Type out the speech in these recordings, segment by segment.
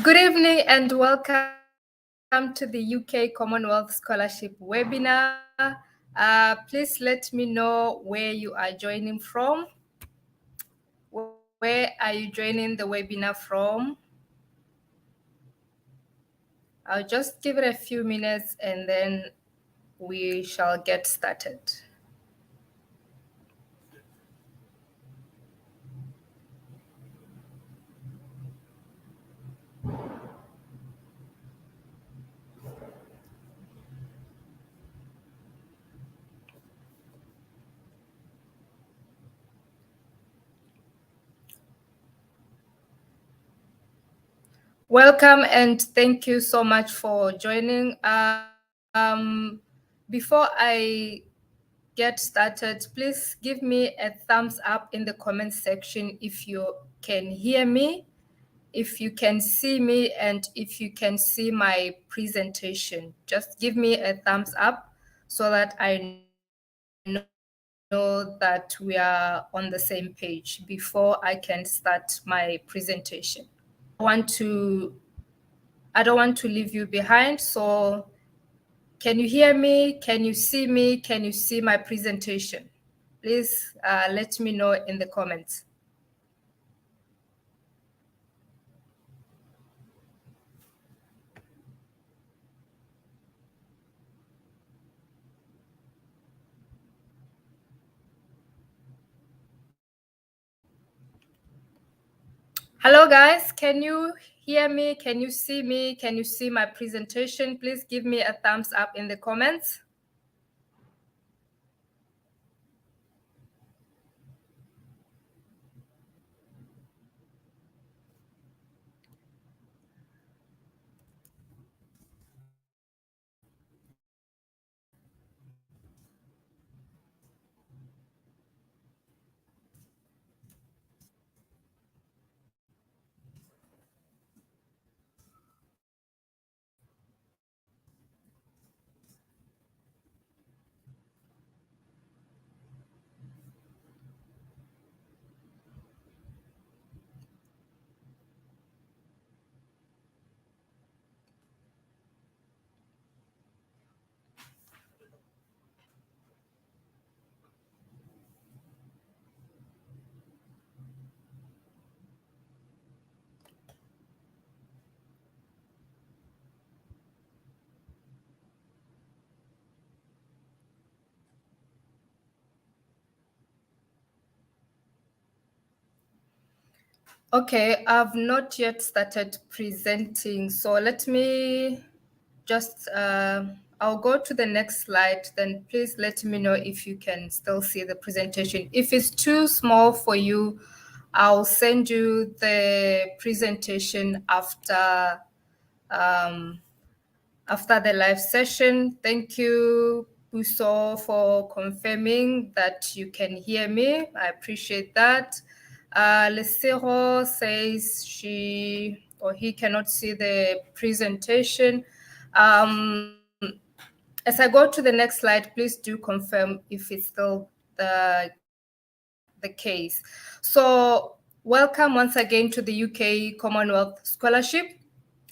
Good evening and welcome to the UK Commonwealth Scholarship webinar. Please let me know where you are joining from. Where are you joining the webinar from? I'll just give it a few minutes and then we shall get started. Welcome and thank you so much for joining. Before I get started, please give me a thumbs up in the comment section if you can hear me, if you can see me, and if you can see my presentation. Just give me a thumbs up so that I know that we are on the same page before I can start my presentation. I don't want to leave you behind, so can you hear me? Can you see me? Can you see my presentation? Please let me know in the comments. Hello guys, can you hear me? Can you see me? Can you see my presentation? Please give me a thumbs up in the comments. Okay, I've not yet started presenting, so let me just, I'll go to the next slide, then please let me know if you can still see the presentation. If it's too small for you, I'll send you the presentation after the live session. Thank you, Buso, for confirming that you can hear me. I appreciate that. Lesero says she or he cannot see the presentation. As I go to the next slide, please do confirm if it's still the case. So welcome once again to the UK Commonwealth Scholarship.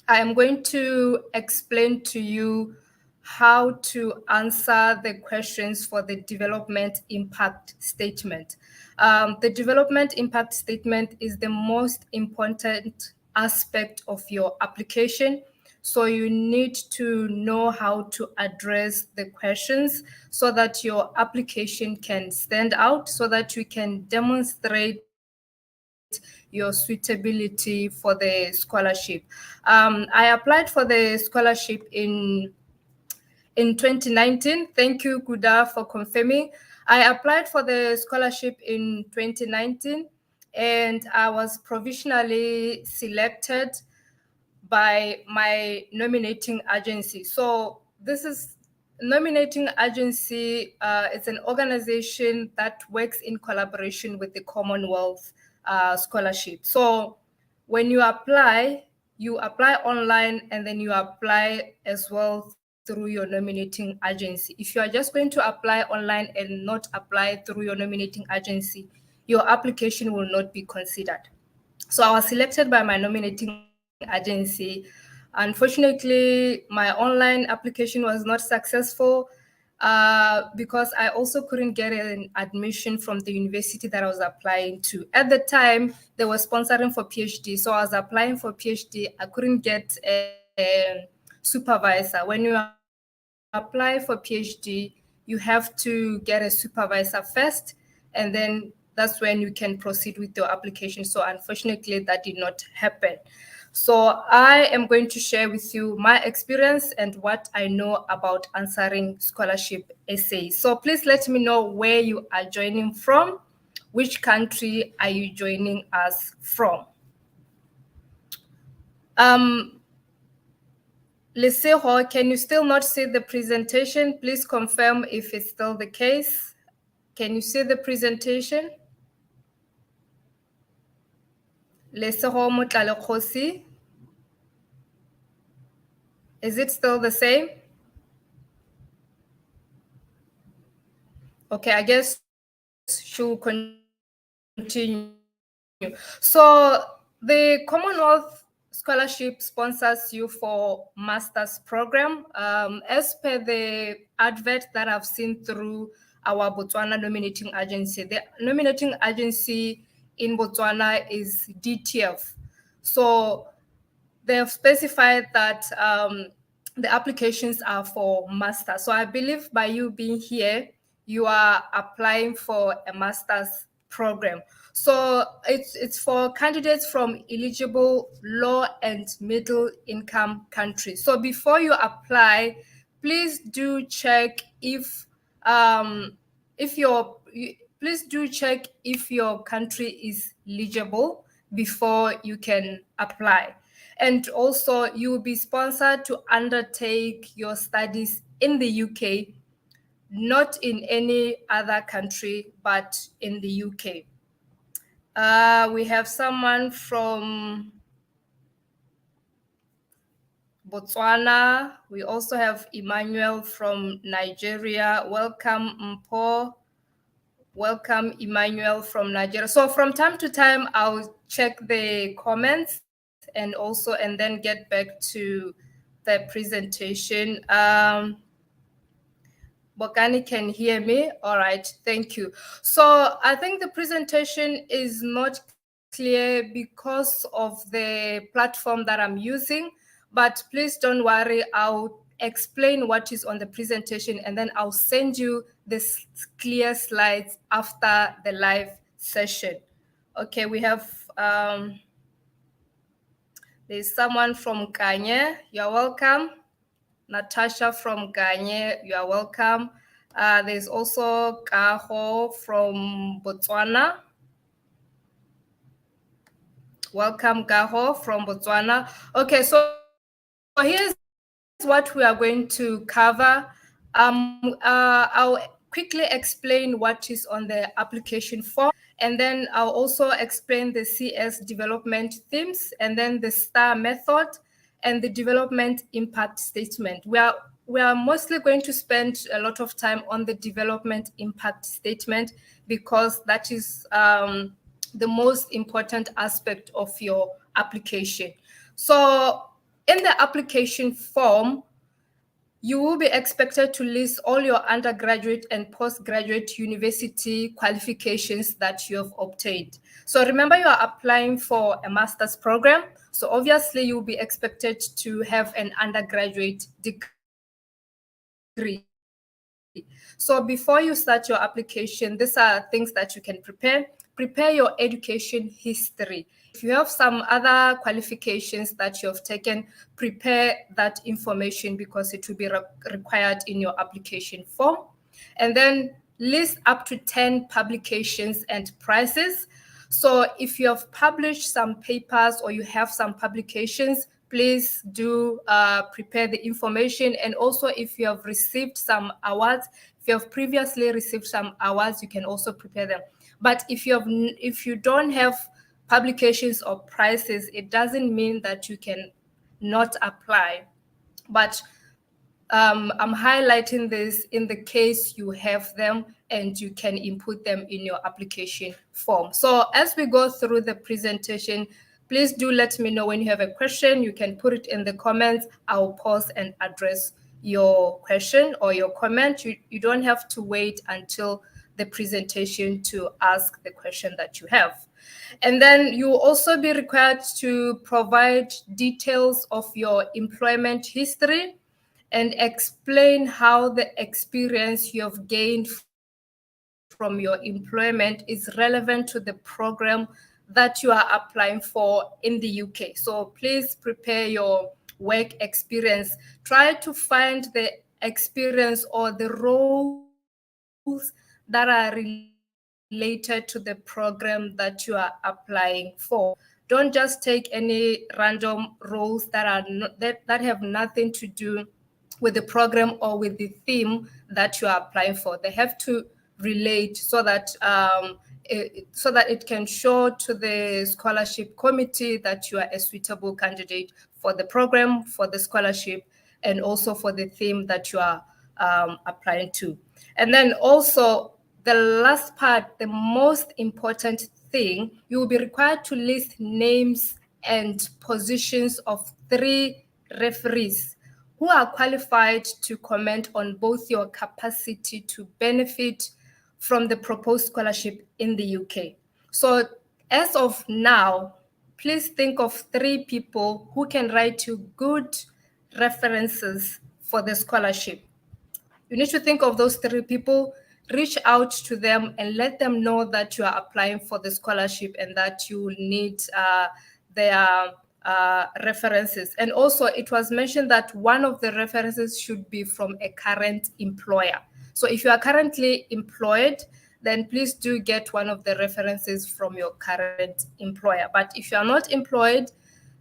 I am going to explain to you how to answer the questions for the development impact statement. The development impact statement is the most important aspect of your application. So you need to know how to address the questions so that your application can stand out, so that you can demonstrate your suitability for the scholarship. I applied for the scholarship in 2019. Thank you, Kuda, for confirming. I applied for the scholarship in 2019 and I was provisionally selected by my nominating agency. So this is nominating agency. It's an organization that works in collaboration with the Commonwealth Scholarship. So when you apply online and then you apply as well through your nominating agency. If you are just going to apply online and not apply through your nominating agency, your application will not be considered. So I was selected by my nominating agency. Unfortunately, my online application was not successful because I also couldn't get an admission from the university that I was applying to. At the time, they were sponsoring for PhD, so I was applying for PhD. I couldn't get a supervisor. When you apply for PhD, you have to get a supervisor first, and then that's when you can proceed with your application. So unfortunately, that did not happen. So I am going to share with you my experience and what I know about answering scholarship essays. So please let me know where you are joining from. Which country are you joining us from? Leseho, can you still not see the presentation? Please confirm if it's still the case. Can you see the presentation? Leseho Motlalekosi. Is it still the same? Okay, I guess she'll continue. So the Commonwealth Scholarship sponsors you for master's program. As per the advert that I've seen through our Botswana nominating agency, the nominating agency in Botswana is DTF. So they have specified that the applications are for master. So I believe by you being here, you are applying for a master's program. So it's for candidates from eligible low and middle income countries. So before you apply, please do check if please do check if your country is eligible before you can apply. And also, you will be sponsored to undertake your studies in the UK, not in any other country, but in the UK. We have someone from Botswana. We also have Emmanuel from Nigeria. Welcome, Mpo. Welcome, Emmanuel from Nigeria. So from time to time, I'll check the comments and then get back to the presentation. Bokani can hear me. All right, thank you. So I think the presentation is not clear because of the platform that I'm using, but please don't worry. I'll explain what is on the presentation and then I'll send you this clear slides after the live session. Okay, we have there's someone from Kanye. You're welcome. Natasha from Kanye. You are welcome. There's also Kaho from Botswana. Welcome, Kaho from Botswana. Okay, so here's what we are going to cover. I'll quickly explain what is on the application form, and then I'll also explain the CS development themes, and then the STAR method, and the development impact statement. We are mostly going to spend a lot of time on the development impact statement because that is the most important aspect of your application. So in the application form, you will be expected to list all your undergraduate and postgraduate university qualifications that you have obtained. So remember, you are applying for a master's program. So obviously, you'll be expected to have an undergraduate degree. So before you start your application, these are things that you can prepare. Prepare your education history. If you have some other qualifications that you have taken, prepare that information because it will be required in your application form. And then list up to 10 publications and prices. So if you have published some papers or you have some publications, please do prepare the information. And also if you have received some awards, if you have previously received some awards, you can also prepare them. But if you don't have publications or prizes, it doesn't mean that you can not apply. But I'm highlighting this in the case you have them and you can input them in your application form. So as we go through the presentation, Please do let me know when you have a question. You can put it in the comments. I'll pause and address your question or your comment. You don't have to wait until the presentation to ask the question that you have. And then you will also be required to provide details of your employment history and explain how the experience you have gained from your employment is relevant to the program that you are applying for in the UK. So please prepare your work experience. Try to find the experience or the roles that are related to the program that you are applying for. Don't just take any random roles that are that have nothing to do with the program or with the theme that you are applying for. They have to relate so that it can show to the scholarship committee that you are a suitable candidate for the program, for the scholarship, and also for the theme that you are applying to. And then also the last part, the most important thing, you will be required to list names and positions of 3 referees who are qualified to comment on both your capacity to benefit from the proposed scholarship in the UK. So as of now, please think of 3 people who can write you good references for the scholarship. You need to think of those 3 people, reach out to them and let them know that you are applying for the scholarship and that you need their references. And also it was mentioned that one of the references should be from a current employer. So if you are currently employed, then please do get one of the references from your current employer. But if you are not employed,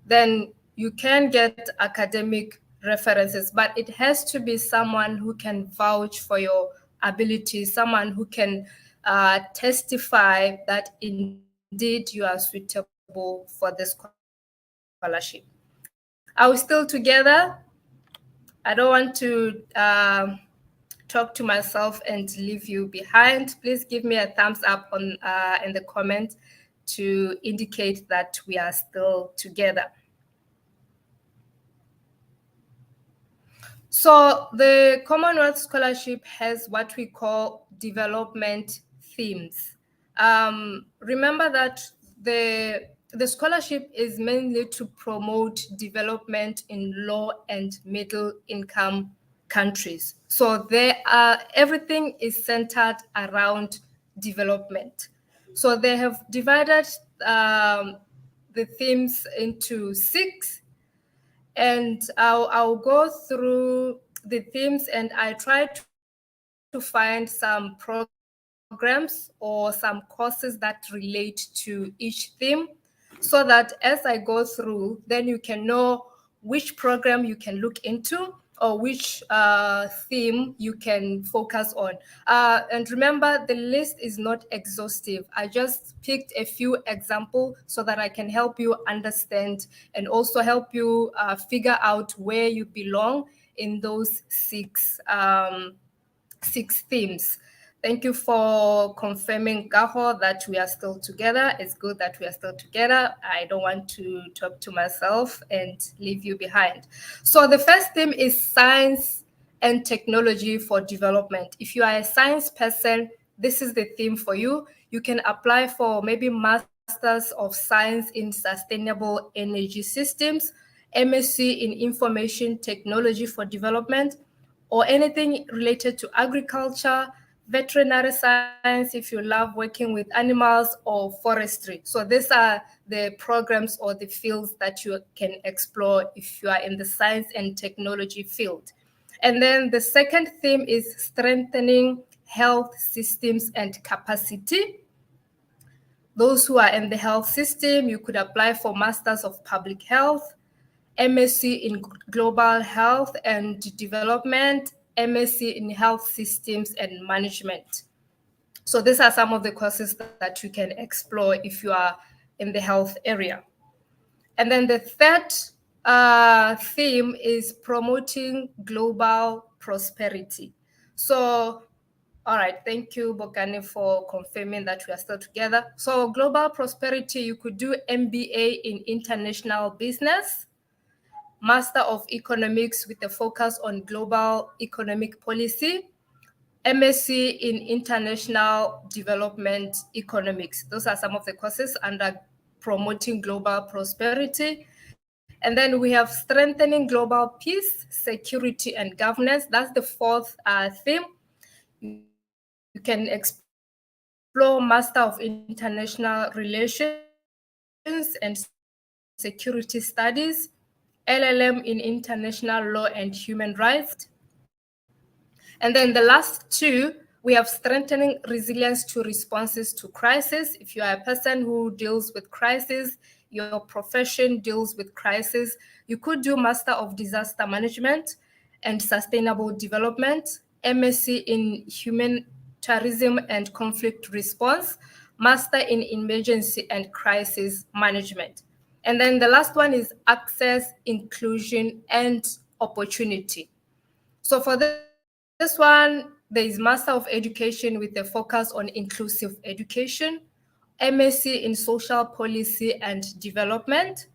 then you can get academic references, but it has to be someone who can vouch for your ability, someone who can testify that indeed you are suitable for the scholarship. Are we still together? I don't want to talk to myself and leave you behind. Please give me a thumbs up in the comment to indicate that we are still together. So the Commonwealth Scholarship has what we call development themes. Remember that the scholarship is mainly to promote development in low and middle income countries. So everything is centered around development. So they have divided the themes into 6, and I'll go through the themes, and I try to find some programs or some courses that relate to each theme, so that as I go through, then you can know which program you can look into or which theme you can focus on. And remember, the list is not exhaustive. I just picked a few examples so that I can help you understand and also help you figure out where you belong in those 6 themes. Thank you for confirming, Gaho, that we are still together. It's good that we are still together. I don't want to talk to myself and leave you behind. So the first theme is science and technology for development. If you are a science person, this is the theme for you. You can apply for maybe Masters of Science in Sustainable Energy Systems, MSc in Information Technology for Development, or anything related to agriculture, veterinary science, if you love working with animals, or forestry. So these are the programs or the fields that you can explore if you are in the science and technology field. And then the second theme is strengthening health systems and capacity. Those who are in the health system, you could apply for Masters of Public Health, MSc in Global Health and Development, MSc in Health Systems and Management. So these are some of the courses that you can explore if you are in the health area. And then the third theme is promoting global prosperity. So All right, thank you, Bokani, for confirming that we are still together. So global prosperity, you could do MBA in international business, Master of Economics with a focus on global economic policy, MSc in International Development Economics. Those are some of the courses under promoting global prosperity. And then we have strengthening global peace, security, and governance. That's the fourth theme. You can explore Master of International Relations and Security Studies, LLM in International Law and Human Rights. And then the last two, we have strengthening resilience to responses to crisis. If you are a person who deals with crisis, your profession deals with crisis, you could do Master of Disaster Management and Sustainable Development, MSc in Humanitarianism and Conflict Response, Master in Emergency and Crisis Management. And then the last one is access, inclusion, and opportunity. So for this one, there is Master of Education with a focus on inclusive education, MSc in Social Policy and Development,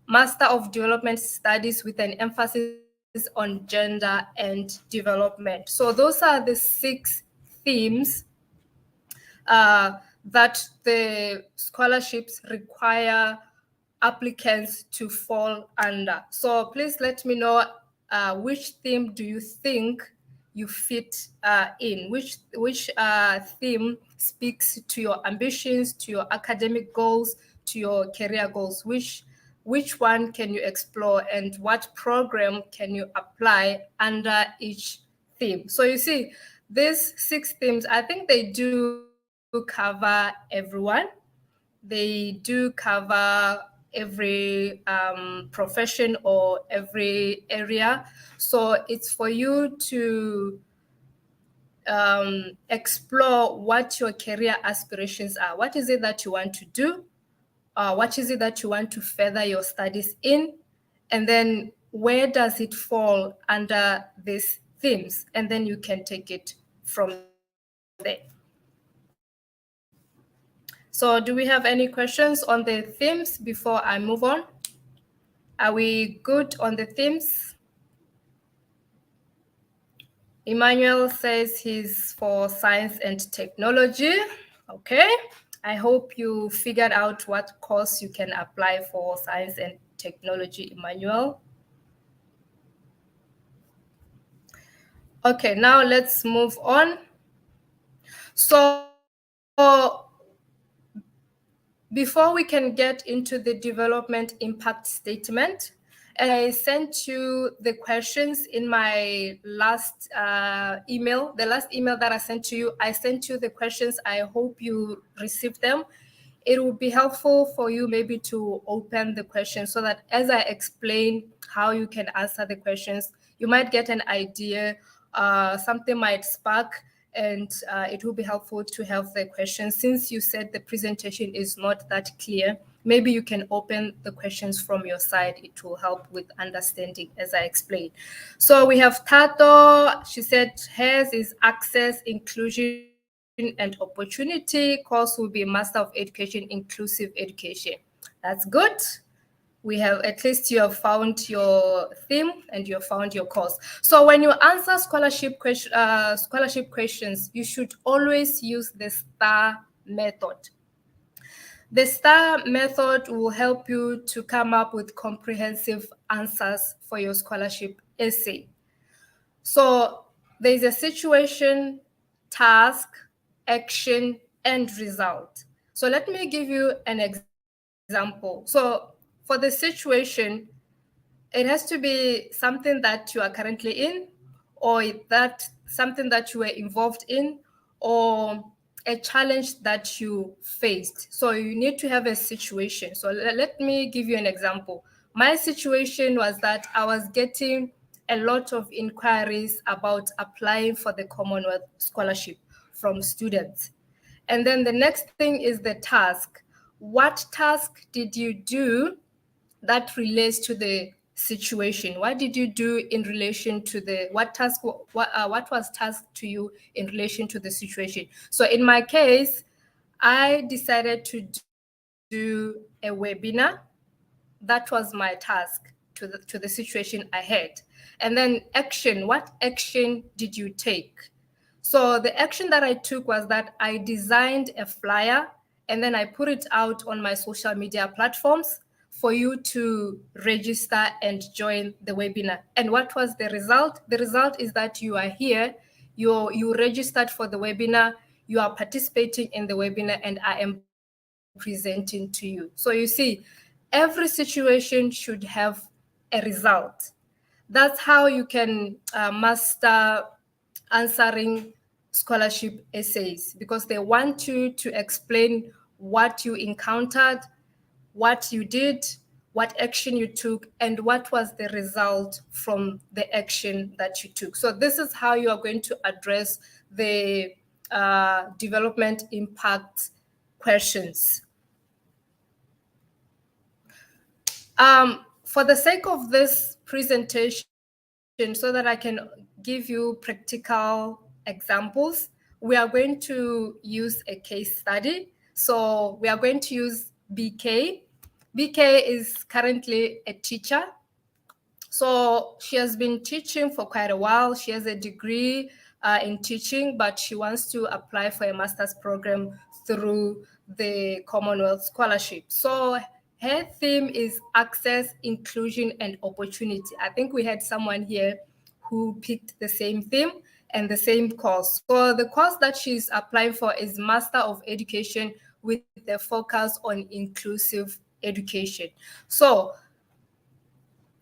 Master of Development Studies with an emphasis on gender and development. So those are the 6 themes that the scholarships require applicants to fall under. So please let me know which theme do you think you fit in, which theme speaks to your ambitions, to your academic goals, to your career goals, which one can you explore, and what program can you apply under each theme. So you see, these 6 themes, I think they do cover everyone. They do cover every profession or every area. So it's for you to explore what your career aspirations are. What is it that you want to do? What is it that you want to further your studies in? And then where does it fall under these themes? And then you can take it from there. So do we have any questions on the themes before I move on? Are we good on the themes? Emmanuel says he's for science and technology. Okay. I hope you figured out what course you can apply for science and technology, Emmanuel. Okay, now let's move on. So before we can get into the development impact statement, I sent you the questions in my last email. The last email that I sent to you, I sent you the questions. I hope you received them. It would be helpful for you maybe to open the questions so that as I explain how you can answer the questions, you might get an idea, something might spark, and it will be helpful to have the questions. Since you said the presentation is not that clear, maybe you can open the questions from your side. It will help with understanding as I explain. So we have Tato. She said hers is access, inclusion, and opportunity. Course will be Master of Education, Inclusive Education. That's good. We have, at least you have found your theme and you have found your course. So when you answer scholarship questions, you should always use the STAR method. The STAR method will help you to come up with comprehensive answers for your scholarship essay. So there's a situation, task, action, and result. So let me give you an example. So for the situation, it has to be something that you are currently in, or that something that you were involved in, or a challenge that you faced. So you need to have a situation. So let me give you an example. My situation was that I was getting a lot of inquiries about applying for the Commonwealth Scholarship from students. And then the next thing is the task. What task did you do that relates to the situation? What did you do in relation to what was tasked to you in relation to the situation? So in my case, I decided to do a webinar. That was my task to the situation I had. And then action, what action did you take? So the action that I took was that I designed a flyer and then I put it out on my social media platforms for you to register and join the webinar. And what was the result? The result is that you are here, you registered for the webinar, you are participating in the webinar, and I am presenting to you. So you see, every situation should have a result. That's how you can master answering scholarship essays, because they want you to explain what you encountered, what you did, what action you took, and what was the result from the action that you took. So this is how you are going to address the development impact questions. For the sake of this presentation, so that I can give you practical examples, we are going to use a case study. So we are going to use BK. BK is currently a teacher. So she has been teaching for quite a while. She has a degree in teaching, but she wants to apply for a master's program through the Commonwealth Scholarship. So her theme is access, inclusion, and opportunity. I think we had someone here who picked the same theme and the same course. So the course that she's applying for is Master of Education with the focus on inclusive education. So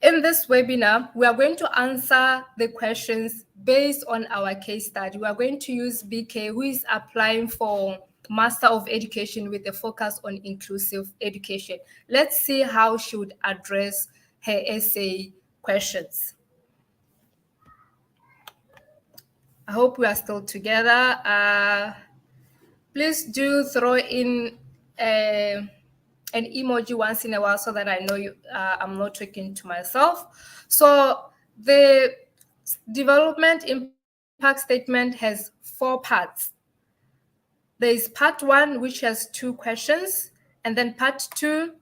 in this webinar, we are going to answer the questions based on our case study. We are going to use BK, who is applying for Master of Education with a focus on inclusive education. Let's see how she would address her essay questions. I hope we are still together. Please do throw in an emoji once in a while so that I know I'm not talking to myself. So the development impact statement has 4 parts. There is part 1, which has 2 questions, and then part 2,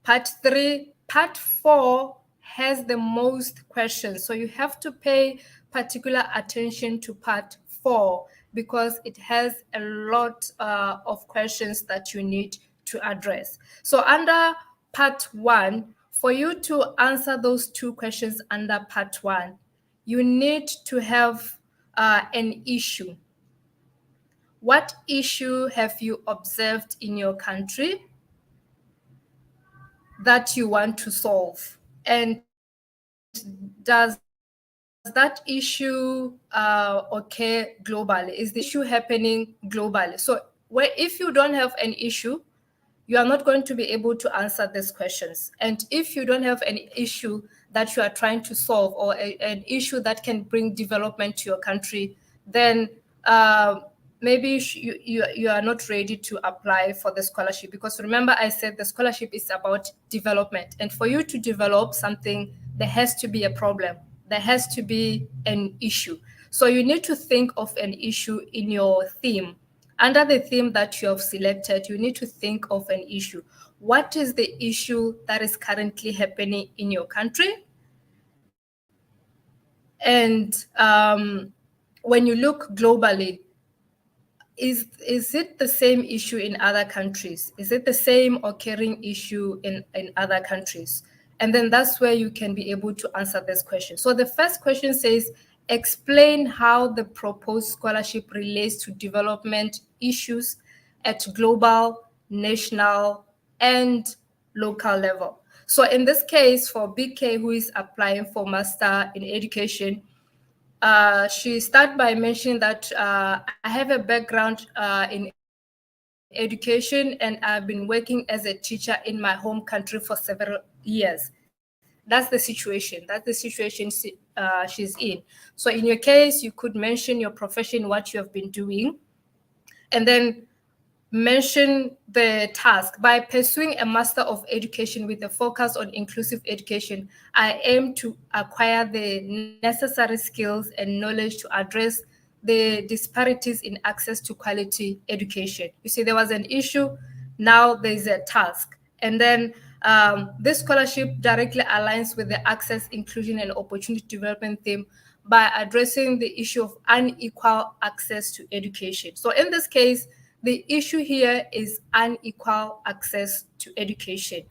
part 3, part 4 has the most questions. So you have to pay particular attention to part 4 because it has a lot of questions that you need to address. So under part 1, for you to answer those 2 questions under part 1, you need to have an issue. What issue have you observed in your country that you want to solve? And does that issue occur globally? Is the issue happening globally? So if you don't have an issue, you are not going to be able to answer these questions. And if you don't have an issue that you are trying to solve, or an issue that can bring development to your country, then maybe you are not ready to apply for the scholarship. Because remember, I said the scholarship is about development. And for you to develop something, there has to be a problem. There has to be an issue. So you need to think of an issue in your theme. Under the theme that you have selected, you need to think of an issue. What is the issue that is currently happening in your country? And when you look globally, is it the same issue in other countries? Is it the same occurring issue in other countries? And then that's where you can be able to answer this question. So the first question says, explain how the proposed scholarship relates to development issues at global, national, and local level. So in this case, for BK, who is applying for Master in Education, she started by mentioning that I have a background in education, and I've been working as a teacher in my home country for several years. That's the situation. That's the situation she's in. So in your case, you could mention your profession, what you have been doing. And then mention the task. By pursuing a Master of Education with a focus on inclusive education, I aim to acquire the necessary skills and knowledge to address the disparities in access to quality education. You see, there was an issue, now there's a task. And then this scholarship directly aligns with the Access, Inclusion, and Opportunity Development theme by addressing the issue of unequal access to education. So in this case, the issue here is unequal access to education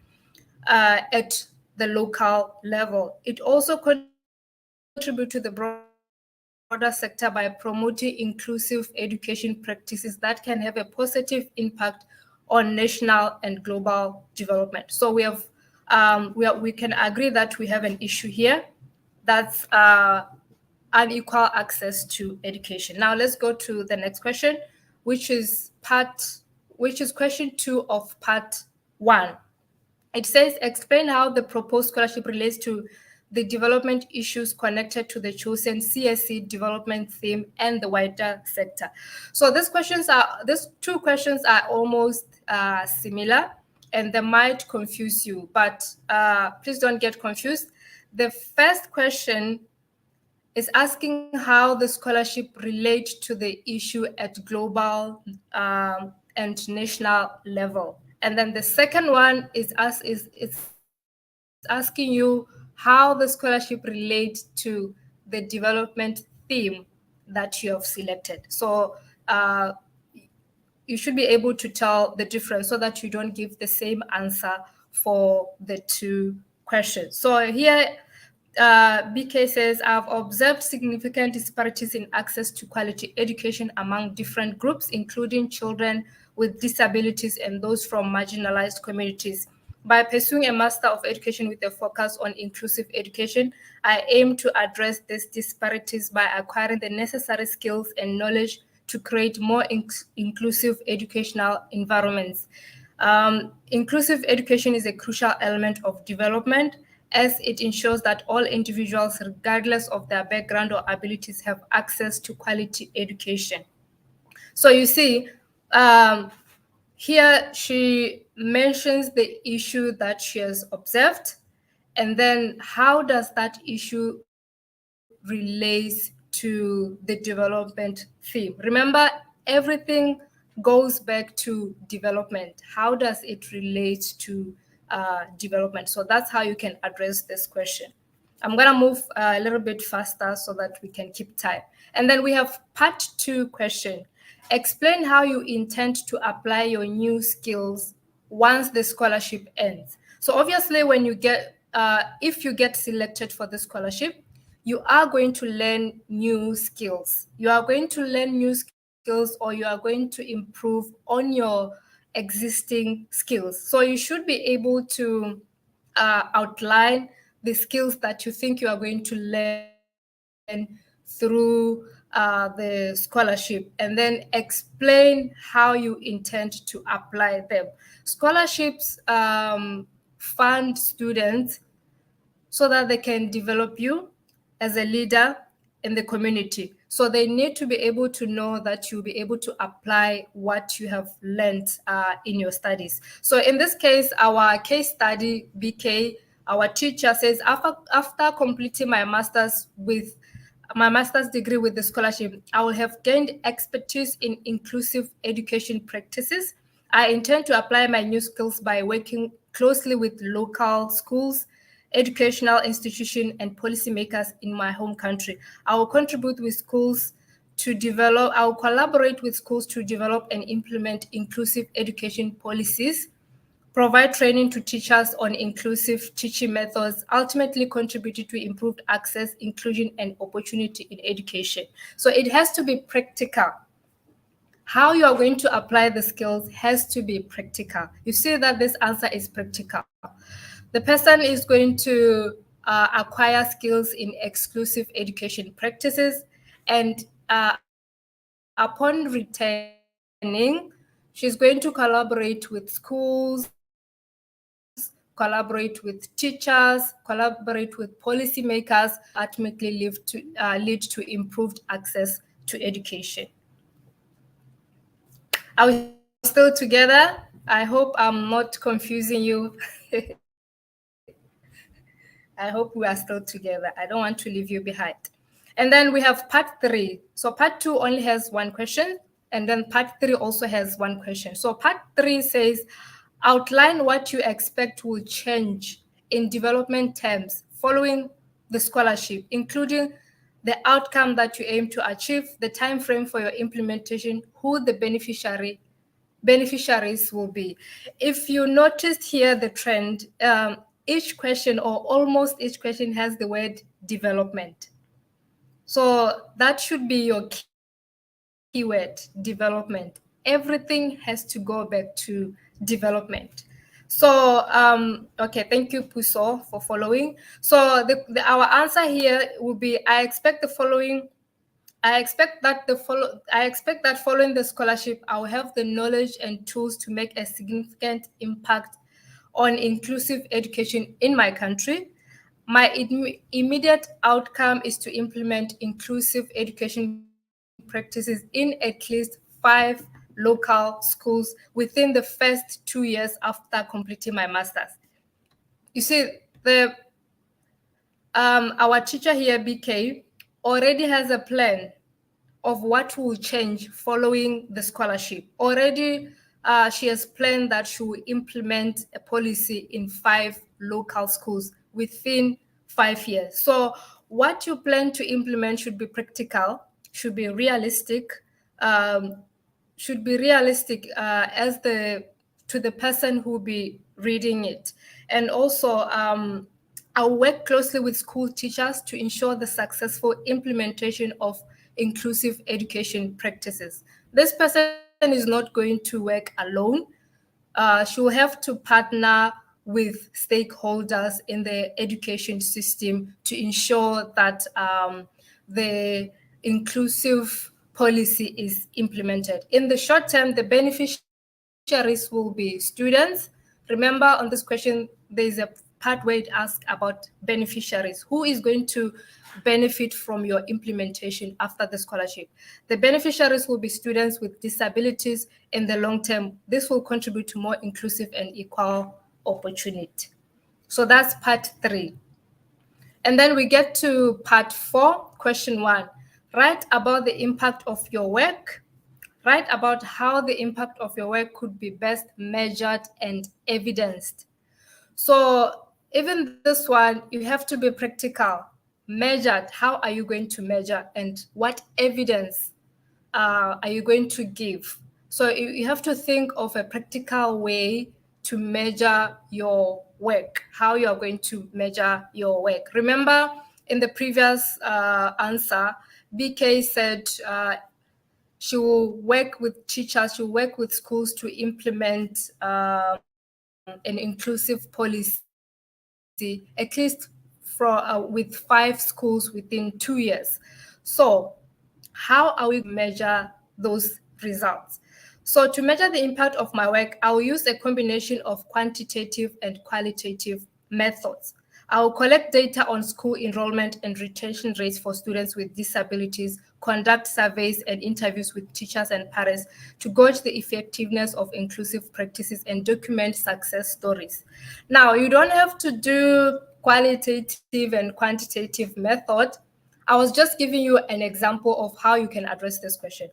at the local level. It also contributes to the broader sector by promoting inclusive education practices that can have a positive impact on national and global development. So we can agree that we have an issue here. That's unequal access to education. Now let's go to the next question, which is question 2 of part 1. It says, explain how the proposed scholarship relates to the development issues connected to the chosen CSC development theme and the wider sector. So these two questions are almost similar, and they might confuse you, but please don't get confused. The first question is asking how the scholarship relates to the issue at global and national level. And then the second one is asking you how the scholarship relates to the development theme that you have selected. So you should be able to tell the difference so that you don't give the same answer for the two questions. So here, BK says, I've observed significant disparities in access to quality education among different groups, including children with disabilities and those from marginalized communities. By pursuing a Master of Education with a focus on inclusive education, I aim to address these disparities by acquiring the necessary skills and knowledge to create more inclusive educational environments. Inclusive education is a crucial element of development, as it ensures that all individuals, regardless of their background or abilities, have access to quality education. So you see, here she mentions the issue that she has observed, and then how does that issue relate to the development theme. Remember, everything goes back to development. How does it relate to development? So that's how you can address this question. I'm going to move a little bit faster so that we can keep time. And then we have part 2 question. Explain how you intend to apply your new skills once the scholarship ends. So obviously, when you get, if you get selected for the scholarship, you are going to learn new skills. You are going to learn new skills, or you are going to improve on your existing skills. So you should be able to outline the skills that you think you are going to learn through the scholarship, and then explain how you intend to apply them. Scholarships fund students so that they can develop you as a leader in the community. So they need to be able to know that you'll be able to apply what you have learned in your studies. So in this case, our case study, BK, our teacher says, after completing my master's degree with the scholarship, I will have gained expertise in inclusive education practices. I intend to apply my new skills by working closely with local schools, educational institutions, and policymakers in my home country. I will contribute with schools to develop, I will collaborate with schools to develop and implement inclusive education policies, provide training to teachers on inclusive teaching methods, ultimately contributing to improved access, inclusion, and opportunity in education. So it has to be practical. How you are going to apply the skills has to be practical. You see that this answer is practical. The person is going to acquire skills in exclusive education practices, and upon returning, she's going to collaborate with schools, collaborate with teachers, collaborate with policymakers, ultimately lead to improved access to education. I will say that again. still together? I hope I'm not confusing you. I hope we are still together. I don't want to leave you behind. And then we have part 3. So part 2 only has one question, and then part 3 also has one question. So part 3 says, outline what you expect will change in development terms following the scholarship, including the outcome that you aim to achieve, the time frame for your implementation, who the beneficiaries will be. If you noticed here the trend, each question or almost each question has the word development. So that should be your keyword, development. Everything has to go back to development. So, okay, thank you, Puso, for following. So our answer here will be, I expect that following following the scholarship, I will have the knowledge and tools to make a significant impact on inclusive education in my country. My immediate outcome is to implement inclusive education practices in at least 5 local schools within the first 2 years after completing my master's. You see, our teacher here, BK, already has a plan of what will change following the scholarship. Already, she has planned that she will implement a policy in 5 local schools within 5 years. So what you plan to implement should be practical, should be realistic, to the person who will be reading it. And also, I'll work closely with school teachers to ensure the successful implementation of inclusive education practices. This person is not going to work alone. She will have to partner with stakeholders in the education system to ensure that the inclusive policy is implemented. In the short term, the beneficiaries will be students. Remember, on this question, there's a part where it asks about beneficiaries. Who is going to benefit from your implementation after the scholarship? The beneficiaries will be students with disabilities. In the long term, this will contribute to more inclusive and equal opportunity. So that's part 3. And then we get to part 4, question 1. Write about the impact of your work. Write about how the impact of your work could be best measured and evidenced. So even this one, you have to be practical. Measured, how are you going to measure, and what evidence are you going to give? So you have to think of a practical way to measure your work, how you are going to measure your work. Remember, in the previous answer, BK said she will work with teachers, she will work with schools to implement an inclusive policy, at least with 5 schools within 2 years. So how are we measure those results? So to measure the impact of my work, I will use a combination of quantitative and qualitative methods. I will collect data on school enrollment and retention rates for students with disabilities, conduct surveys and interviews with teachers and parents to gauge the effectiveness of inclusive practices and document success stories. Now, you don't have to do qualitative and quantitative method. I was just giving you an example of how you can address this question.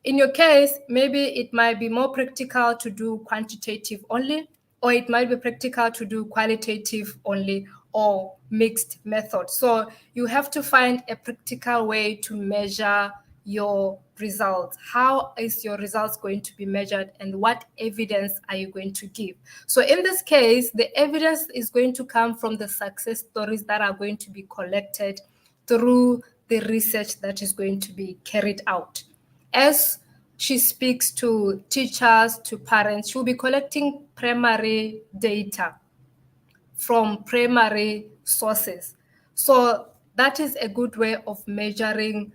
In your case, maybe it might be more practical to do quantitative only, or it might be practical to do qualitative only, or mixed method. So you have to find a practical way to measure your results. How is your results going to be measured, and what evidence are you going to give? So in this case, the evidence is going to come from the success stories that are going to be collected through the research that is going to be carried out. As she speaks to teachers, to parents, she'll be collecting primary data from primary sources. So that is a good way of measuring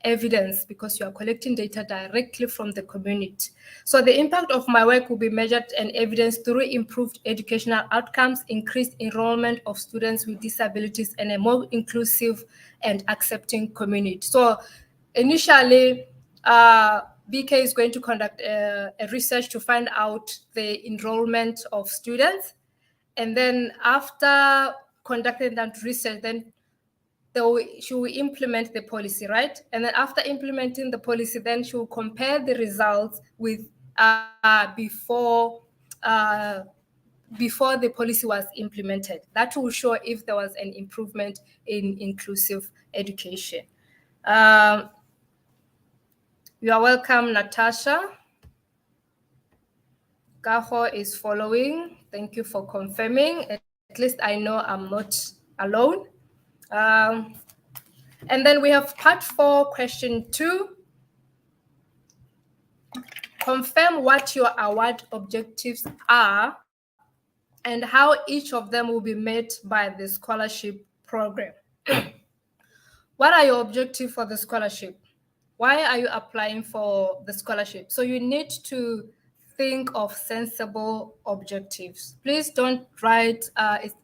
evidence, because you are collecting data directly from the community. So the impact of my work will be measured and evidenced through improved educational outcomes, increased enrollment of students with disabilities, and a more inclusive and accepting community. So initially, BK is going to conduct a research to find out the enrollment of students. And then after conducting that research, then she will implement the policy, right? And then after implementing the policy, then she will compare the results with before the policy was implemented. That will show if there was an improvement in inclusive education. You are welcome, Natasha. Kaho is following. Thank you for confirming. At least I know I'm not alone. And then we have part 4, question 2. Confirm what your award objectives are and how each of them will be met by the scholarship program. What are your objectives for the scholarship? Why are you applying for the scholarship? So you need to think of sensible objectives. Please don't write,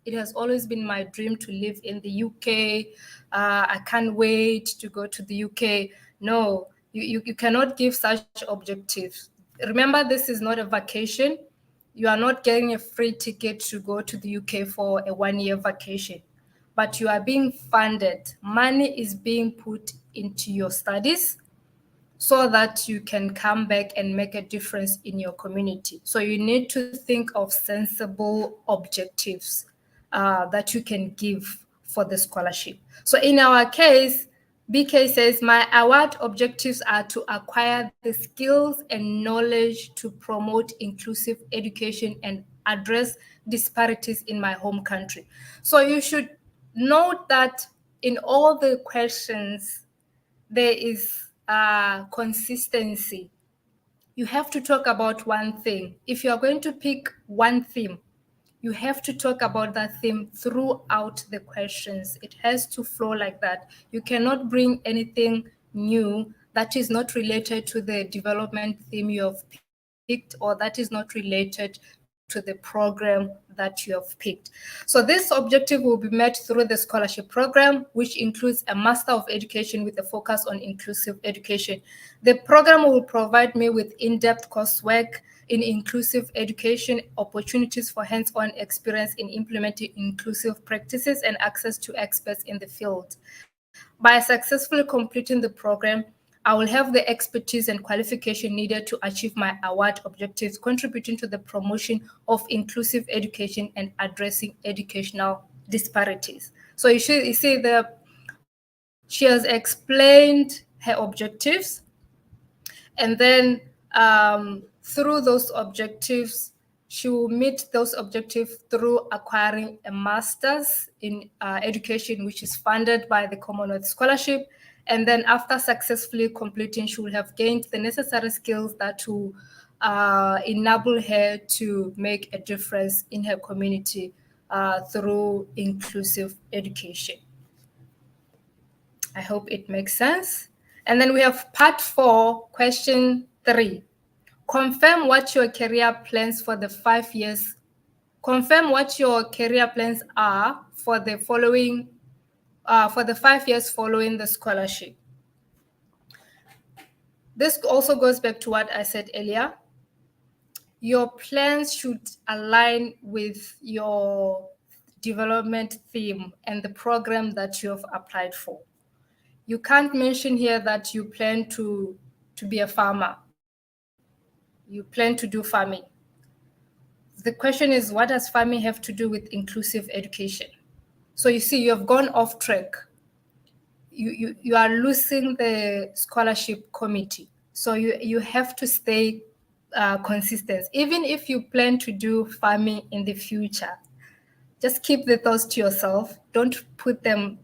it has always been my dream to live in the UK. I can't wait to go to the UK. No, you cannot give such objectives. Remember, this is not a vacation. You are not getting a free ticket to go to the UK for a 1-year vacation, but you are being funded. Money is being put into your studies so that you can come back and make a difference in your community. So you need to think of sensible objectives that you can give for the scholarship. So in our case, BK says, my award objectives are to acquire the skills and knowledge to promote inclusive education and address disparities in my home country. So you should note that in all the questions, there is consistency. You have to talk about one thing. If you are going to pick one theme, you have to talk about that theme throughout the questions. It has to flow like that. You cannot bring anything new that is not related to the development theme you have picked, or that is not related to the program that you have picked. So this objective will be met through the scholarship program, which includes a Master of Education with a focus on inclusive education. The program will provide me with in-depth coursework in inclusive education, opportunities for hands-on experience in implementing inclusive practices, and access to experts in the field. By successfully completing the program, I will have the expertise and qualification needed to achieve my award objectives, contributing to the promotion of inclusive education and addressing educational disparities. So you see she has explained her objectives, and then through those objectives, she will meet those objectives through acquiring a master's in education, which is funded by the Commonwealth Scholarship. And then after successfully completing, she will have gained the necessary skills that will enable her to make a difference in her community through inclusive education. I hope it makes sense. And then we have part 4, question 3. Confirm what your career plans for the 5 years. Confirm what your career plans are for the following, for the 5 years following the scholarship. This also goes back to what I said earlier. Your plans should align with your development theme and the program that you have applied for. You can't mention here that you plan to be a farmer. You plan to do farming. The question is, what does farming have to do with inclusive education? So you see, you have gone off track. You are losing the scholarship committee. So you have to stay consistent. Even if you plan to do farming in the future, just keep the thoughts to yourself. Don't put them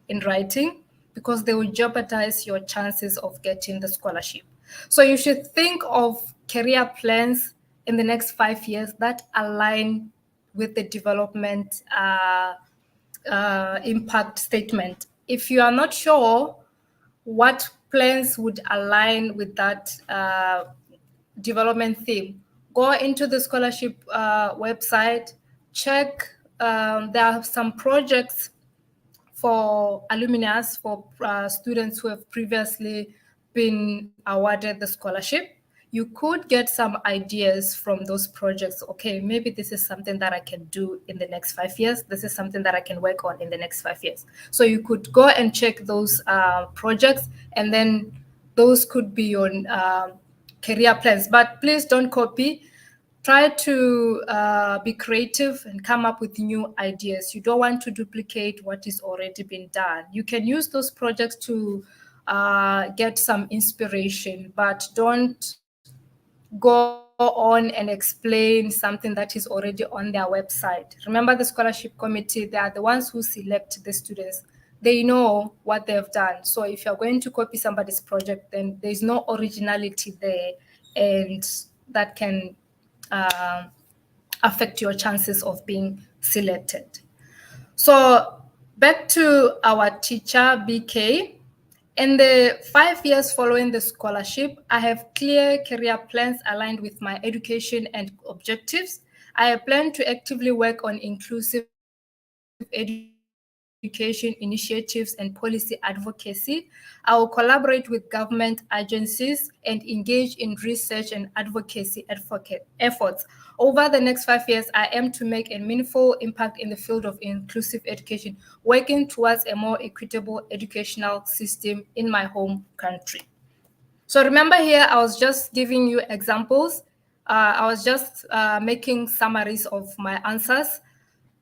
in writing, because they will jeopardize your chances of getting the scholarship. So you should think of career plans in the next 5 years that align with the development impact statement. If you are not sure what plans would align with that development theme, go into the scholarship website, check. There are some projects for alumni, for students who have previously been awarded the scholarship, you could get some ideas from those projects. Okay, maybe this is something that I can do in the next 5 years. This is something that I can work on in the next 5 years. So you could go and check those projects, and then those could be your career plans. But please don't copy. Try to be creative and come up with new ideas. You don't want to duplicate what is already been done. You can use those projects to get some inspiration, but don't go on and explain something that is already on their website. Remember, the scholarship committee, they are the ones who select the students. They know what they've done. So if you're going to copy somebody's project, then there's no originality there, and that can affect your chances of being selected. So back to our teacher, BK. In the 5 years following the scholarship, I have clear career plans aligned with my education and objectives. I plan to actively work on inclusive education initiatives and policy advocacy. I will collaborate with government agencies and engage in research and advocacy efforts. Over the next 5 years, I aim to make a meaningful impact in the field of inclusive education, working towards a more equitable educational system in my home country. So remember here, I was just giving you examples. I was just making summaries of my answers.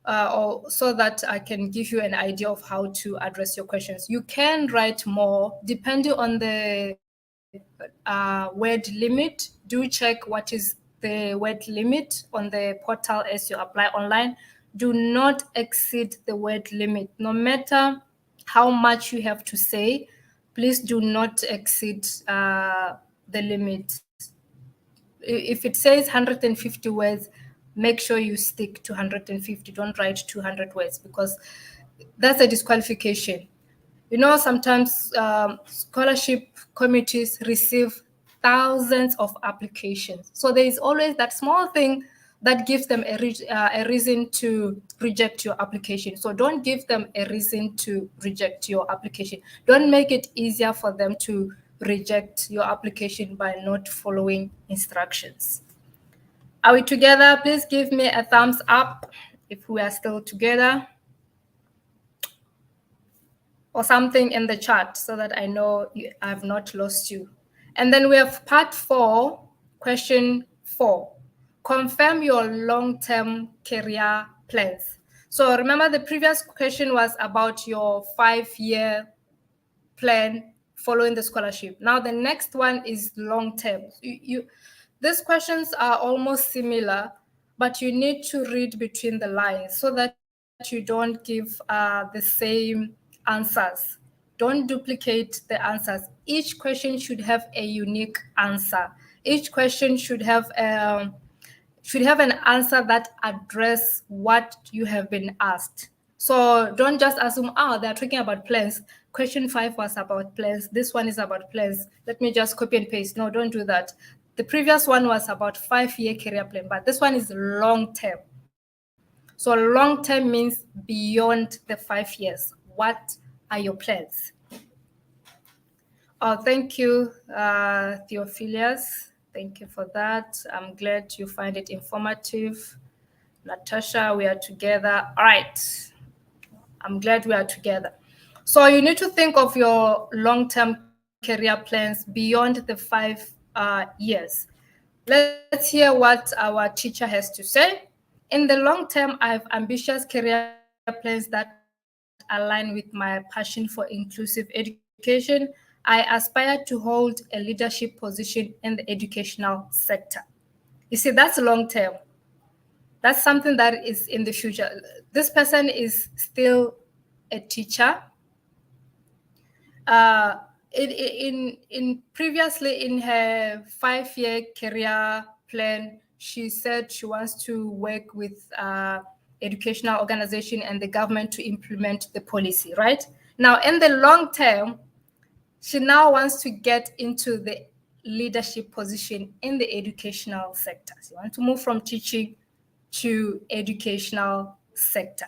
So that I can give you an idea of how to address your questions. You can write more depending on the word limit. Do check what is the word limit on the portal as you apply online. Do not exceed the word limit. No matter how much you have to say, please do not exceed the limit. If it says 150 words, make sure you stick to 150. Don't write 200 words, because that's a disqualification. You know, sometimes scholarship committees receive thousands of applications. So there is always that small thing that gives them a reason to reject your application. So don't give them a reason to reject your application. Don't make it easier for them to reject your application by not following instructions. Are we together? Please give me a thumbs up if we are still together, or something in the chat so that I know I have not lost you. And then we have part 4, question 4. Confirm your long-term career plans. So remember, the previous question was about your 5-year plan following the scholarship. Now the next one is long-term. These questions are almost similar, but you need to read between the lines so that you don't give the same answers. Don't duplicate the answers. Each question should have a unique answer. Each question should have an answer that addresses what you have been asked. So don't just assume, they're talking about plans. Question 5 was about plans. This one is about plans. Let me just copy and paste. No, don't do that. The previous one was about 5-year career plan, but this one is long-term. So long-term means beyond the 5 years. What are your plans? Oh, thank you, Theophilus. Thank you for that. I'm glad you find it informative. Natasha, we are together. All right. I'm glad we are together. So you need to think of your long-term career plans beyond the 5 years. Let's hear what our teacher has to say. In the long term, I have ambitious career plans that align with my passion for inclusive education. I aspire to hold a leadership position in the educational sector. You see, that's long term. That's something that is in the future. This person is still a teacher. Previously in her 5-year career plan, she said she wants to work with educational organization and the government to implement the policy, right? Now, in the long term, she now wants to get into the leadership position in the educational sector. She wants to move from teaching to educational sector.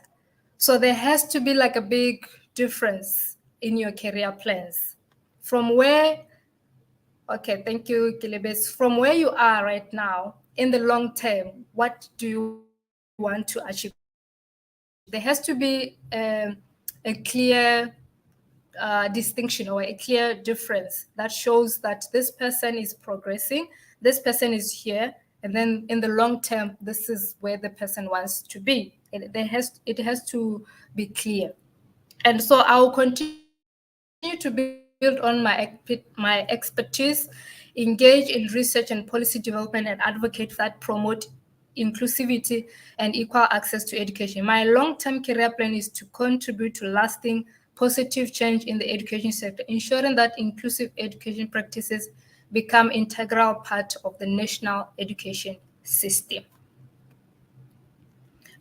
So there has to be like a big difference in your career plans from where Okay, thank you, Kilebes. From where you are right now, in the long term, what do you want to achieve? There has to be a clear distinction or a clear difference that shows that this person is progressing, this person is here, and then in the long term, this is where the person wants to be. It has to be clear. And so I'll continue to build on my expertise, engage in research and policy development, and advocate that promote inclusivity and equal access to education. My long-term career plan is to contribute to lasting positive change in the education sector, ensuring that inclusive education practices become integral part of the national education system.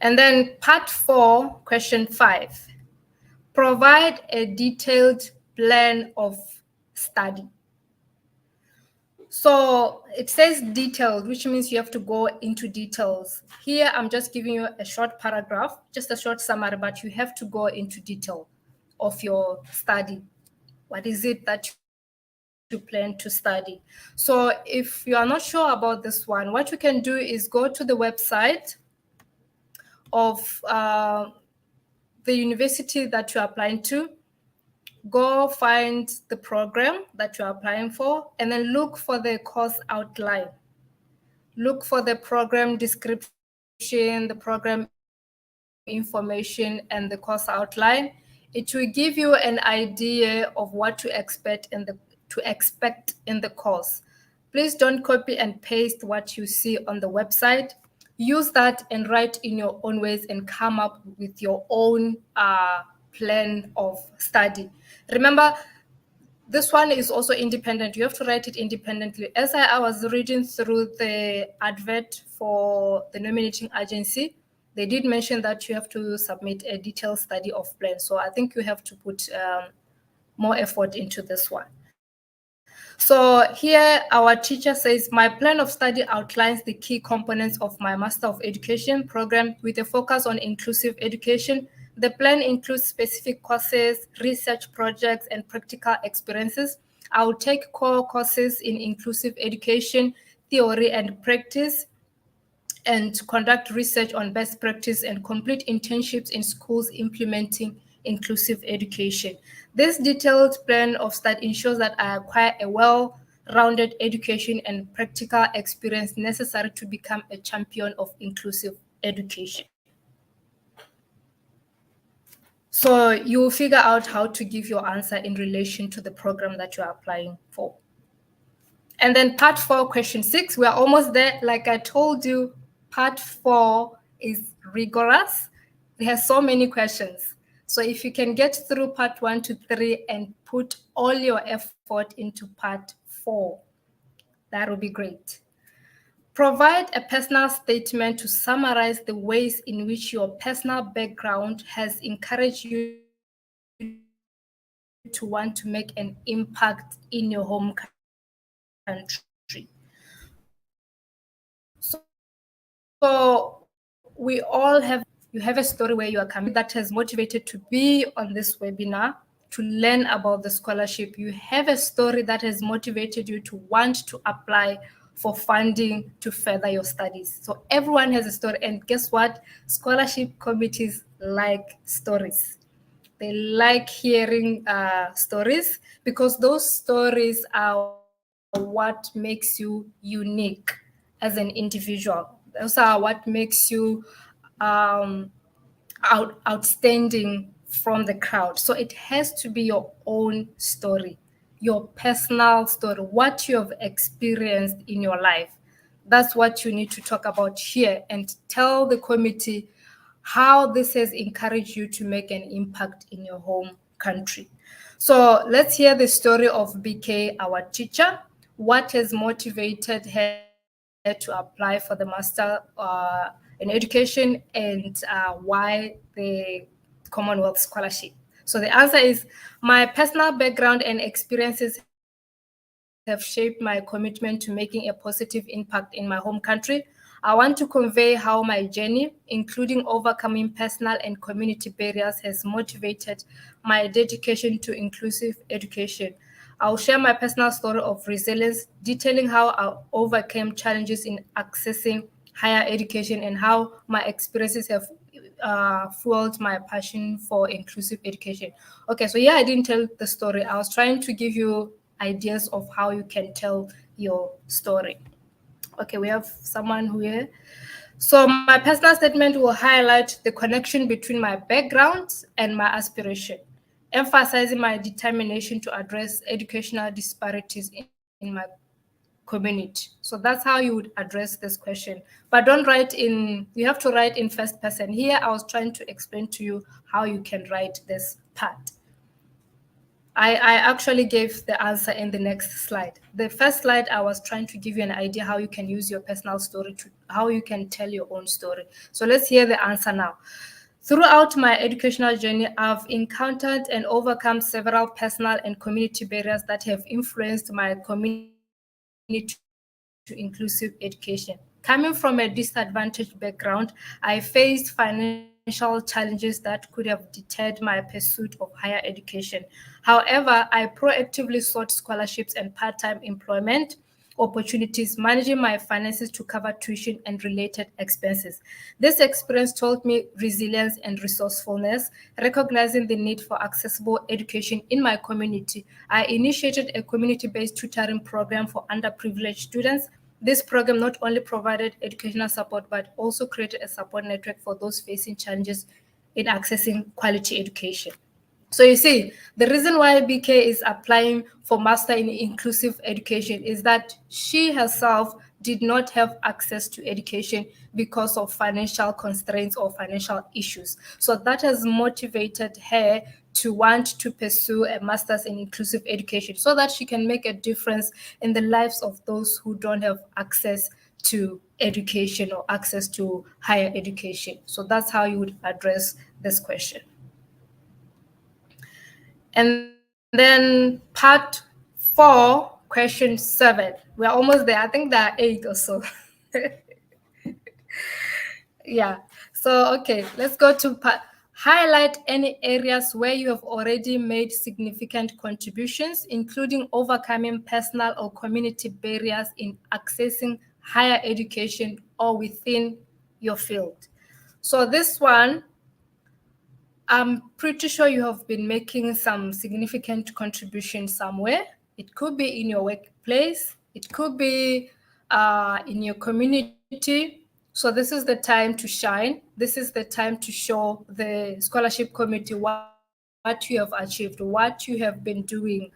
And then part 4, question 5. Provide a detailed plan of study. So it says detailed, which means you have to go into details. Here, I'm just giving you a short paragraph, just a short summary, but you have to go into detail of your study. What is it that you plan to study? So if you are not sure about this one, what you can do is go to the website of the university that you're applying to, go find the program that you're applying for, and then look for the course outline. Look for the program description, the program information, and the course outline. It will give you an idea of what to expect in the course. Please don't copy and paste what you see on the website. Use that and write in your own ways and come up with your own plan of study. Remember, this one is also independent. You have to write it independently. As I was reading through the advert for the nominating agency, they did mention that you have to submit a detailed study of plan. So I think you have to put more effort into this one. So here our teacher says, my plan of study outlines the key components of my Master of Education program with a focus on inclusive education. The plan includes specific courses, research projects, and practical experiences. I will take core courses in inclusive education, theory and practice, and conduct research on best practice and complete internships in schools implementing inclusive education. This detailed plan of study ensures that I acquire a well-rounded education and practical experience necessary to become a champion of inclusive education. So you will figure out how to give your answer in relation to the program that you are applying for. And then part 4, question 6, we are almost there. Like I told you, part 4 is rigorous. It has so many questions. So if you can get through part 1 to 3 and put all your effort into part 4, that would be great. Provide a personal statement to summarize the ways in which your personal background has encouraged you to want to make an impact in your home country. So we all you have a story where you are coming that has motivated to be on this webinar, to learn about the scholarship. You have a story that has motivated you to want to apply for funding to further your studies. So everyone has a story, and guess what? Scholarship committees like stories. They like hearing stories because those stories are what makes you unique as an individual. Those are what makes you outstanding from the crowd. So it has to be your own story, your personal story, what you have experienced in your life. That's what you need to talk about here and tell the committee how this has encouraged you to make an impact in your home country. So let's hear the story of BK, our teacher. What has motivated her to apply for the Master in Education, and why the Commonwealth Scholarship? So the answer is, my personal background and experiences have shaped my commitment to making a positive impact in my home country. I want to convey how my journey, including overcoming personal and community barriers, has motivated my dedication to inclusive education. I'll share my personal story of resilience, detailing how I overcame challenges in accessing higher education and how my experiences have fueled my passion for inclusive education. Okay, so I didn't tell the story. I was trying to give you ideas of how you can tell your story. Okay, we have someone here. So my personal statement will highlight the connection between my background and my aspiration, emphasizing my determination to address educational disparities in my community. So that's how you would address this question. But don't write you have to write in first person. Here I was trying to explain to you how you can write this part. I actually gave the answer in the next slide. The first slide, I was trying to give you an idea how you can use your personal story how you can tell your own story. So let's hear the answer now. Throughout my educational journey, I've encountered and overcome several personal and community barriers that have influenced my community to inclusive education. Coming from a disadvantaged background, I faced financial challenges that could have deterred my pursuit of higher education. However, I proactively sought scholarships and part-time employment opportunities, managing my finances to cover tuition and related expenses. This experience taught me resilience and resourcefulness, recognizing the need for accessible education in my community. I initiated a community-based tutoring program for underprivileged students. This program not only provided educational support, but also created a support network for those facing challenges in accessing quality education. So you see, the reason why BK is applying for Master in Inclusive Education is that she herself did not have access to education because of financial constraints or financial issues. So that has motivated her to want to pursue a Master's in Inclusive Education so that she can make a difference in the lives of those who don't have access to education or access to higher education. So that's how you would address this question. And then part 4, question 7. We're almost there. I think there are 8 or so. Yeah. So, okay, let's go to highlight any areas where you have already made significant contributions, including overcoming personal or community barriers in accessing higher education or within your field. So this one, I'm pretty sure you have been making some significant contribution somewhere. It could be in your workplace, it could be in your community. So this is the time to shine. This is the time to show the scholarship committee what you have achieved, what you have been doing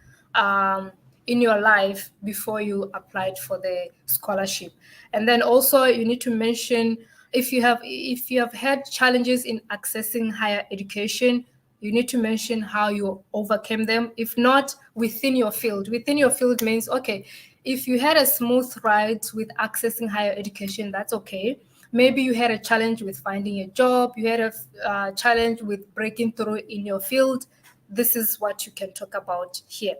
in your life before you applied for the scholarship. And then also you need to mention if you have had challenges in accessing higher education, you need to mention how you overcame them. If not, within your field. Within your field means, okay, if you had a smooth ride with accessing higher education, that's okay. Maybe you had a challenge with finding a job, you had a challenge with breaking through in your field. This is what you can talk about here.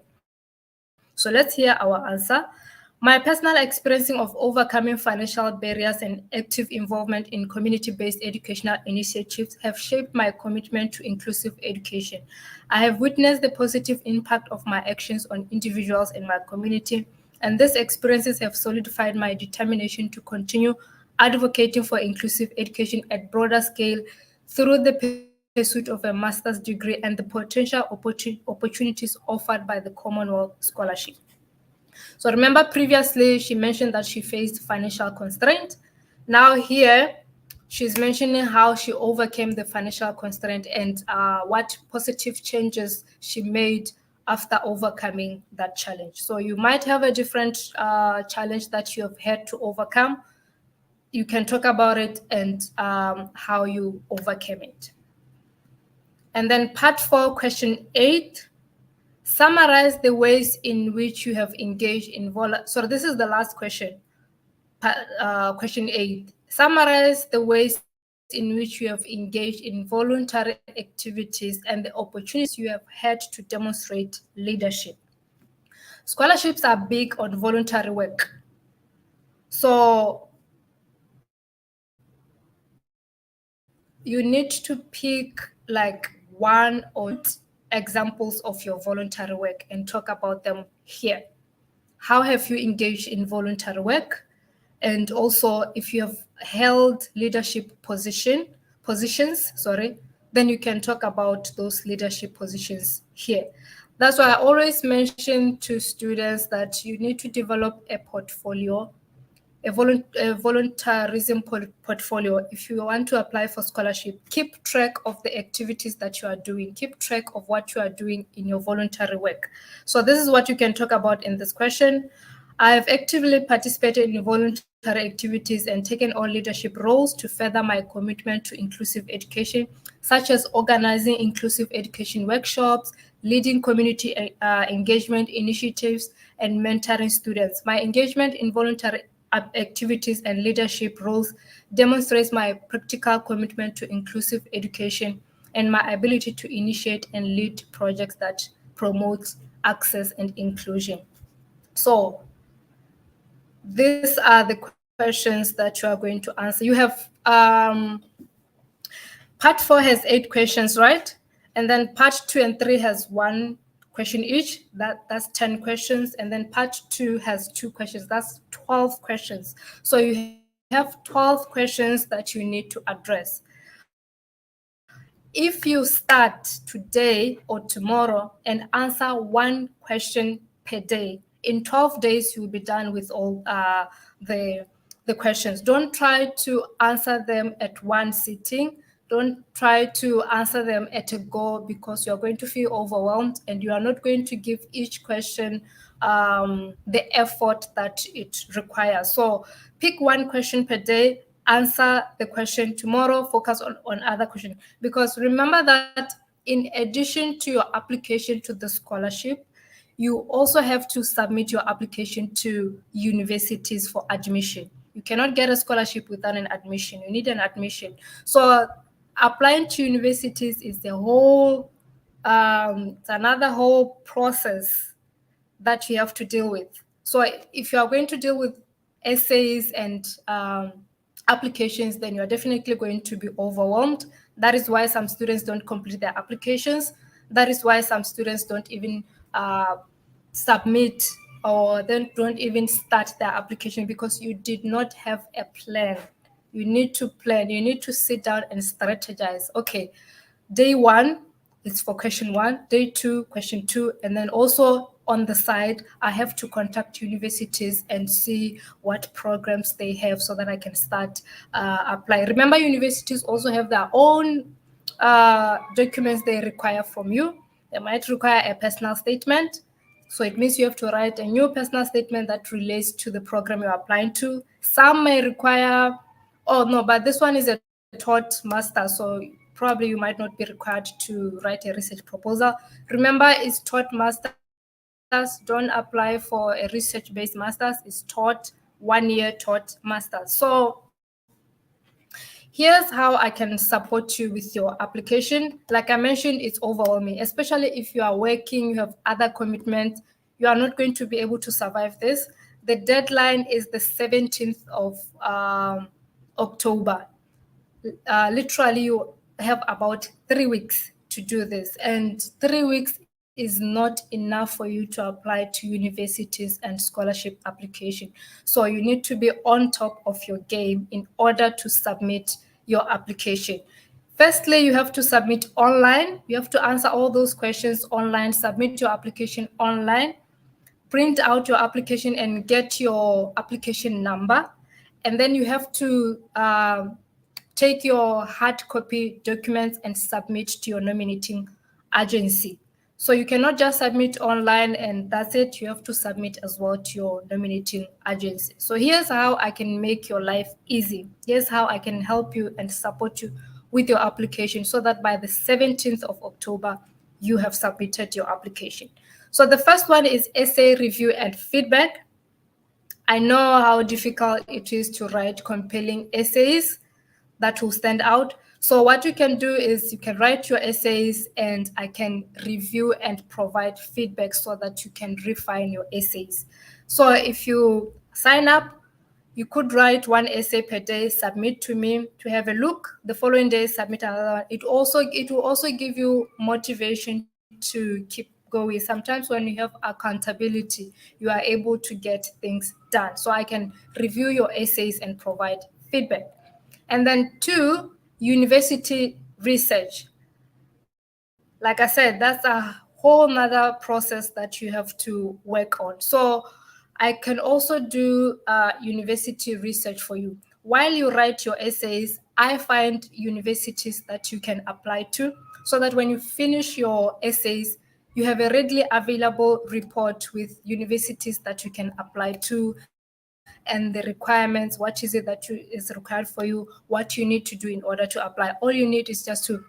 So let's hear our answer. My personal experiencing of overcoming financial barriers and active involvement in community-based educational initiatives have shaped my commitment to inclusive education. I have witnessed the positive impact of my actions on individuals in my community, and these experiences have solidified my determination to continue advocating for inclusive education at broader scale through the pursuit of a master's degree and the potential opportunities offered by the Commonwealth Scholarship. So remember previously she mentioned that she faced financial constraint. Now here she's mentioning how she overcame the financial constraint and what positive changes she made after overcoming that challenge. So you might have a different challenge that you have had to overcome. You can talk about it and how you overcame it. And then part 4, question 8. Summarize the ways in which you have engaged in So this is the last question. Question 8. Summarize the ways in which you have engaged in voluntary activities and the opportunities you have had to demonstrate leadership. Scholarships are big on voluntary work. So you need to pick like one or examples of your voluntary work and talk about them here. How have you engaged in voluntary work? And also, if you have held leadership positions, then you can talk about those leadership positions here. That's why I always mention to students that you need to develop a portfolio, a voluntarism portfolio. If you want to apply for scholarship, keep track of the activities that you are doing, keep track of what you are doing in your voluntary work. So this is what you can talk about in this question. I have actively participated in voluntary activities and taken on leadership roles to further my commitment to inclusive education, such as organizing inclusive education workshops, leading community engagement initiatives, and mentoring students. My engagement in voluntary activities and leadership roles demonstrates my practical commitment to inclusive education and my ability to initiate and lead projects that promote access and inclusion. So these are the questions that you are going to answer. You have part 4 has 8 questions, right? And then part 2 and 3 has 1 question each. That's 10 questions. And then part 2 has 2 questions. That's 12 questions. So you have 12 questions that you need to address. If you start today or tomorrow and answer 1 question per day, in 12 days you'll be done with all the questions. Don't try to answer them at one sitting. Don't try to answer them at a go, because you're going to feel overwhelmed and you are not going to give each question the effort that it requires. So pick 1 question per day, answer the question tomorrow, focus on other questions. Because remember that in addition to your application to the scholarship, you also have to submit your application to universities for admission. You cannot get a scholarship without an admission. You need an admission. So applying to universities is the whole, it's another whole process that you have to deal with. So if you are going to deal with essays and applications, then you're definitely going to be overwhelmed. That is why some students don't complete their applications. That is why some students don't even submit, or then don't even start their application, because you did not have a plan. You need to plan. You need to sit down and strategize. Okay, day 1 is for question 1, day 2, question 2, and then also on the side, I have to contact universities and see what programs they have so that I can start applying. Remember, universities also have their own documents they require from you. They might require a personal statement. So it means you have to write a new personal statement that relates to the program you're applying to. Some may require, oh no, but this one is a taught master, so probably you might not be required to write a research proposal. Remember, it's taught masters. Don't apply for a research-based masters. It's taught 1-year taught masters. So here's how I can support you with your application. Like I mentioned, it's overwhelming, especially if you are working, you have other commitments. You are not going to be able to survive this. The deadline is the 17th of October. Literally, you have about 3 weeks to do this, and 3 weeks is not enough for you to apply to universities and scholarship application. So you need to be on top of your game in order to submit your application. Firstly, you have to submit online. You have to answer all those questions online, submit your application online, print out your application and get your application number. And then you have to take your hard copy documents and submit to your nominating agency. So you cannot just submit online and that's it. You have to submit as well to your nominating agency. So here's how I can make your life easy. Here's how I can help you and support you with your application so that by the 17th of October, you have submitted your application. So the first one is essay review and feedback. I know how difficult it is to write compelling essays that will stand out. So what you can do is you can write your essays and I can review and provide feedback so that you can refine your essays. So if you sign up, you could write 1 essay per day, submit to me to have a look. The following day, submit another one. It will also give you motivation to keep going. Sometimes when you have accountability, you are able to get things done. So I can review your essays and provide feedback. And then 2, university research. Like I said, that's a whole nother process that you have to work on. So I can also do university research for you. While you write your essays, I find universities that you can apply to, so that when you finish your essays, you have a readily available report with universities that you can apply to and the requirements, what is it that is required for you, what you need to do in order to apply. All you need is just to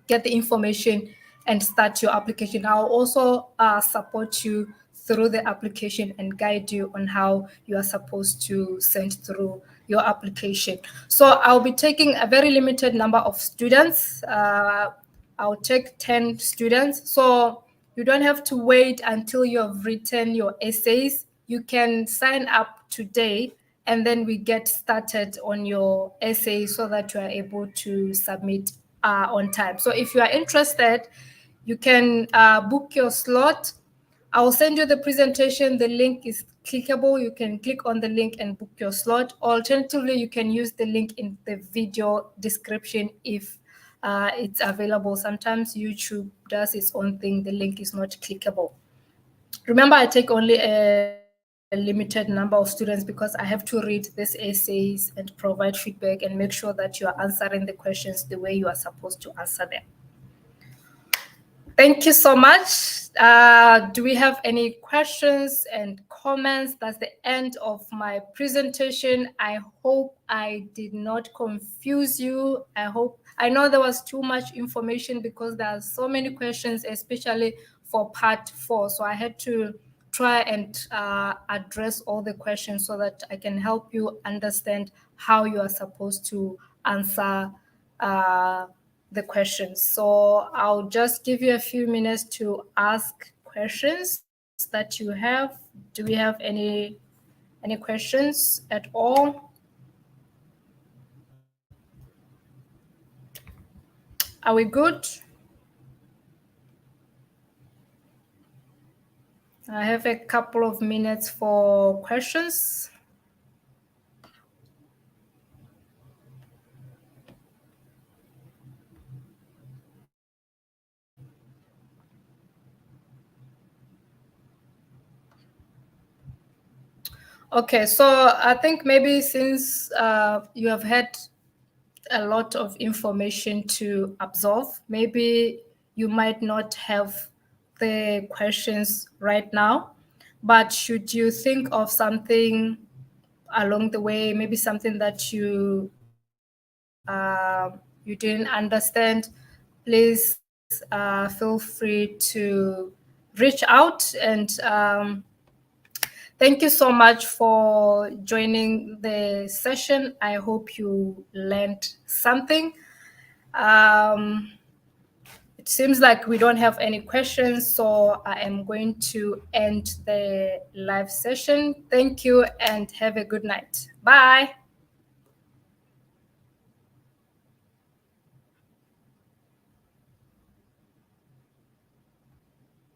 get the information and start your application. I'll also support you through the application and guide you on how you are supposed to send through your application. So I'll be taking a very limited number of students. I'll take 10 students. So you don't have to wait until you have written your essays. You can sign up today, and then we get started on your essay so that you are able to submit on time. So if you are interested, you can book your slot. I'll send you the presentation. The link is clickable. You can click on the link and book your slot. Alternatively, you can use the link in the video description if it's available. Sometimes YouTube does its own thing. The link is not clickable. Remember, I take only a limited number of students because I have to read these essays and provide feedback and make sure that you are answering the questions the way you are supposed to answer them. Thank you so much. Do we have any questions and comments? That's the end of my presentation. I hope I did not confuse you. I know there was too much information because there are so many questions, especially for part 4. So I had to try and address all the questions so that I can help you understand how you are supposed to answer the questions. So I'll just give you a few minutes to ask questions that you have. Do we have any questions at all? Are we good? I have a couple of minutes for questions. Okay, so I think maybe since you have had a lot of information to absorb, maybe you might not have the questions right now, but should you think of something along the way, maybe something that you didn't understand, please feel free to reach out. And thank you so much for joining the session. I hope you learned something. It seems like we don't have any questions, so I am going to end the live session. Thank you and have a good night. Bye.